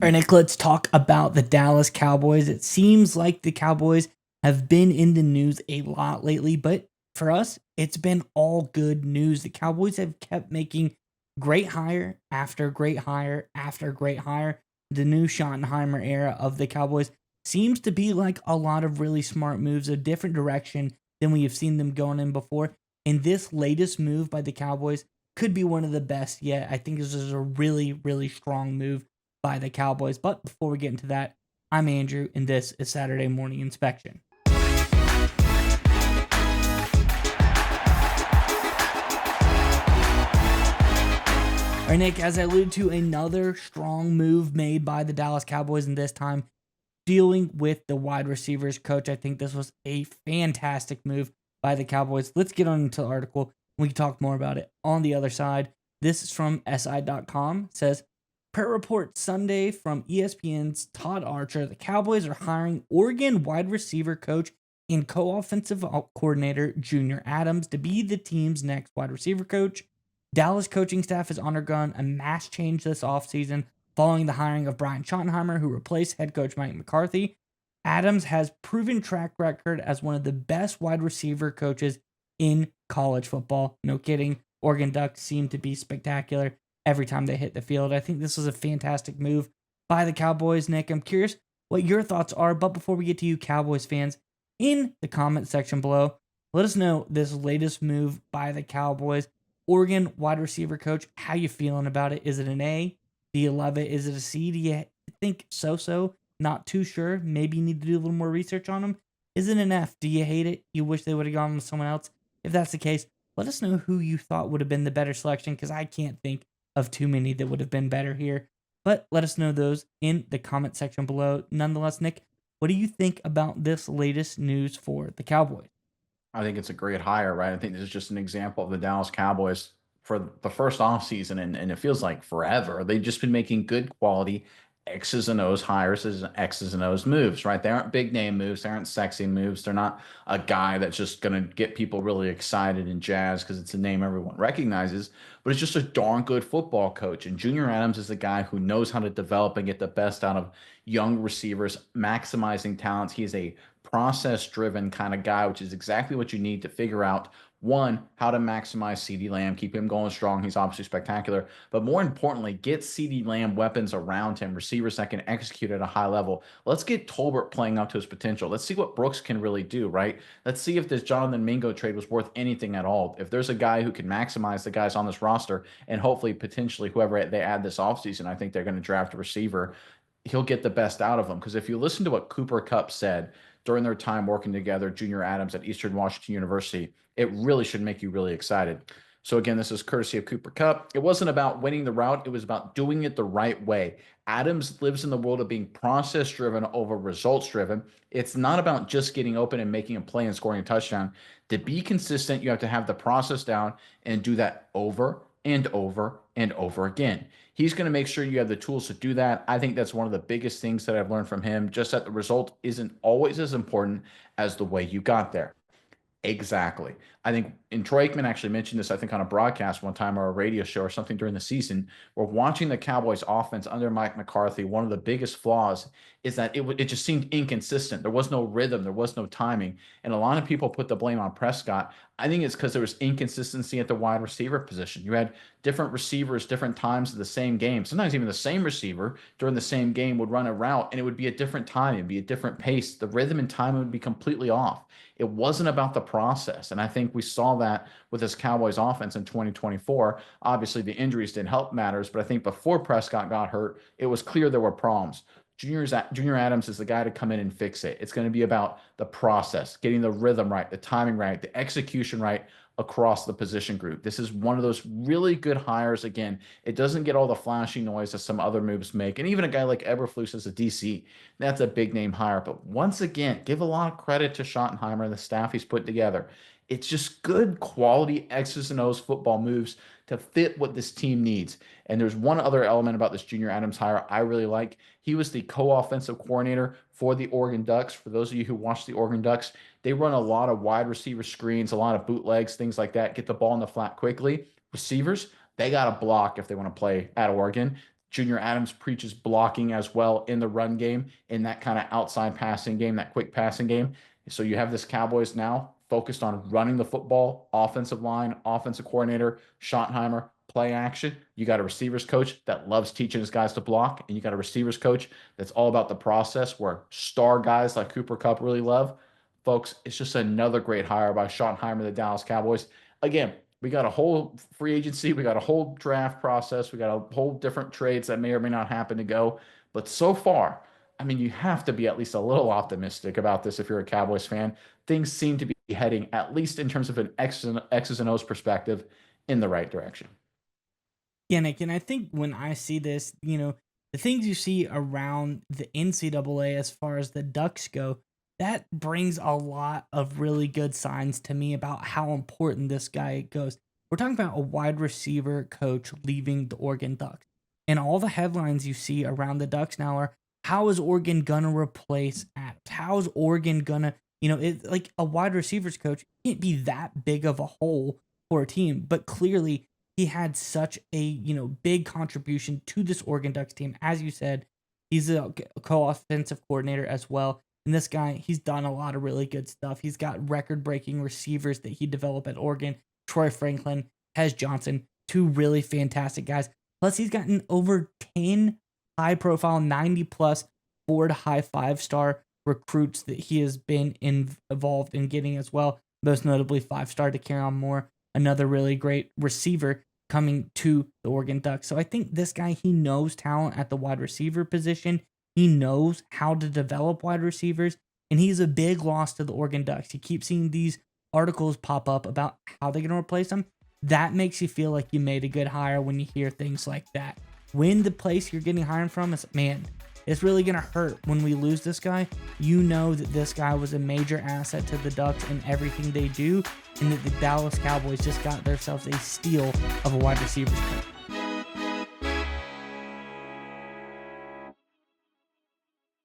All right, Nick, let's talk about the Dallas Cowboys. It seems like the Cowboys have been in the news a lot lately, but for us, it's been all good news. The Cowboys have kept making great hire after great hire after great hire. The new Schottenheimer era of the Cowboys seems to be like a lot of really smart moves, a different direction than we have seen them going in before. And this latest move by the Cowboys could be one of the best yet. I think this is a really, really strong move by the Cowboys. But before we get into that, I'm Andrew, and this is Saturday Morning Inspection. All right, Nick, as I alluded to, another strong move made by the Dallas Cowboys, and this time dealing with the wide receivers coach. I think this was a fantastic move by the Cowboys. Let's get on into the article. We can talk more about it on the other side. This is from SI.com. It says, per report Sunday from ESPN's Todd Archer, the Cowboys are hiring Oregon wide receiver coach and co-offensive coordinator Junior Adams to be the team's next wide receiver coach. Dallas coaching staff has undergone a mass change this offseason following the hiring of Brian Schottenheimer, who replaced head coach Mike McCarthy. Adams has proven track record as one of the best wide receiver coaches in college football. No kidding. Oregon Ducks seem to be spectacular every time they hit the field. I think this was a fantastic move by the Cowboys, Nick. I'm curious what your thoughts are, but before we get to you Cowboys fans, in the comment section below, let us know this latest move by the Cowboys. Oregon wide receiver coach, how you feeling about it? Is it an A? Do you love it? Is it a C? Do you think so? Not too sure. Maybe you need to do a little more research on them. Is it an F? Do you hate it? You wish they would have gone with someone else? If that's the case, let us know who you thought would have been the better selection, because I can't think of too many that would have been better here. But let us know those in the comment section below. Nonetheless, Nick, what do you think about this latest news for the Cowboys? I think it's a great hire, right? I think this is just an example of the Dallas Cowboys for the first offseason, and it feels like forever. They've just been making good quality X's and O's hires as X's and O's moves, right? They aren't big name moves. They aren't sexy moves. They're not a guy that's just going to get people really excited and jazzed because it's a name everyone recognizes, but it's just a darn good football coach. And Junior Adams is the guy who knows how to develop and get the best out of young receivers, maximizing talents. He is a process driven kind of guy, which is exactly what you need to figure out one, how to maximize CeeDee Lamb, keep him going strong. He's obviously spectacular, but more importantly, get CeeDee Lamb weapons around him, receivers that can execute at a high level. Let's get Tolbert playing up to his potential. Let's see what Brooks can really do, right? Let's see if this Jonathan Mingo trade was worth anything at all. If there's a guy who can maximize the guys on this roster and hopefully potentially whoever they add this offseason, I think they're going to draft a receiver. He'll get the best out of them. Because if you listen to what Cooper Kupp said during their time working together, Junior Adams at Eastern Washington University, it really should make you really excited. So again, this is courtesy of Cooper Kupp. It wasn't about winning the route. It was about doing it the right way. Adams lives in the world of being process driven over results driven. It's not about just getting open and making a play and scoring a touchdown. To be consistent, you have to have the process down and do that over and over and over again. He's going to make sure you have the tools to do that. I think that's one of the biggest things that I've learned from him, just that the result isn't always as important as the way you got there. Exactly. I think, and Troy Aikman actually mentioned this, I think, on a broadcast one time or a radio show or something during the season. We're watching the Cowboys offense under Mike McCarthy. One of the biggest flaws is that it just seemed inconsistent. There was no rhythm. There was no timing. And a lot of people put the blame on Prescott. I think it's because there was inconsistency at the wide receiver position. You had different receivers, different times of the same game. Sometimes even the same receiver during the same game would run a route and it would be a different time. It'd be a different pace. The rhythm and timing would be completely off. It wasn't about the process. And I think we saw that with this Cowboys offense in 2024. Obviously, the injuries didn't help matters, but I think before Prescott got hurt, it was clear there were problems. Junior Adams is the guy to come in and fix it. It's going to be about the process, getting the rhythm right, the timing right, the execution right across the position group. This is one of those really good hires. Again, it doesn't get all the flashy noise that some other moves make. And even a guy like Eberflus as a DC, that's a big name hire. But once again, give a lot of credit to Schottenheimer and the staff he's put together. It's just good quality X's and O's football moves to fit what this team needs. And there's one other element about this Junior Adams hire I really like. He was the co-offensive coordinator for the Oregon Ducks. For those of you who watch the Oregon Ducks, they run a lot of wide receiver screens, a lot of bootlegs, things like that. Get the ball in the flat quickly. Receivers, they got to block if they want to play at Oregon. Junior Adams preaches blocking as well in the run game, in that kind of outside passing game, that quick passing game. So you have this Cowboys now focused on running the football, offensive line, offensive coordinator, Schottenheimer, play action. You got a receivers coach that loves teaching his guys to block, and you got a receivers coach that's all about the process, where star guys like Cooper Kupp really love. Folks, it's just another great hire by Schottenheimer, the Dallas Cowboys. Again, we got a whole free agency, we got a whole draft process, we got a whole different trades that may or may not happen to go. But so far, I mean, you have to be at least a little optimistic about this if you're a Cowboys fan. Things seem to be heading, at least in terms of an X's and O's perspective, in the right direction. Yeah, Nick, and I think when I see this, the things you see around the NCAA as far as the Ducks go, that brings a lot of really good signs to me about how important this guy goes. We're talking about a wide receiver coach leaving the Oregon Ducks. And all the headlines you see around the Ducks now are, how is Oregon gonna replace Adams? How is Oregon gonna, like a wide receivers coach can't be that big of a hole for a team, but clearly he had such a big contribution to this Oregon Ducks team. As you said, he's a co-offensive coordinator as well. And this guy, he's done a lot of really good stuff. He's got record-breaking receivers that he developed at Oregon. Troy Franklin, Hez Johnson, two really fantastic guys. Plus, he's gotten over 10 high-profile, 90-plus 4 to high 5-star recruits that he has been involved in getting as well. Most notably, 5-star to Carry Moore, another really great receiver coming to the Oregon Ducks. So I think this guy, he knows talent at the wide receiver position. He knows how to develop wide receivers, and he's a big loss to the Oregon Ducks. You keep seeing these articles pop up about how they're going to replace him. That makes you feel like you made a good hire when you hear things like that. When the place you're getting hired from is, man, it's really going to hurt when we lose this guy. You know that this guy was a major asset to the Ducks in everything they do, and that the Dallas Cowboys just got themselves a steal of a wide receivers coach.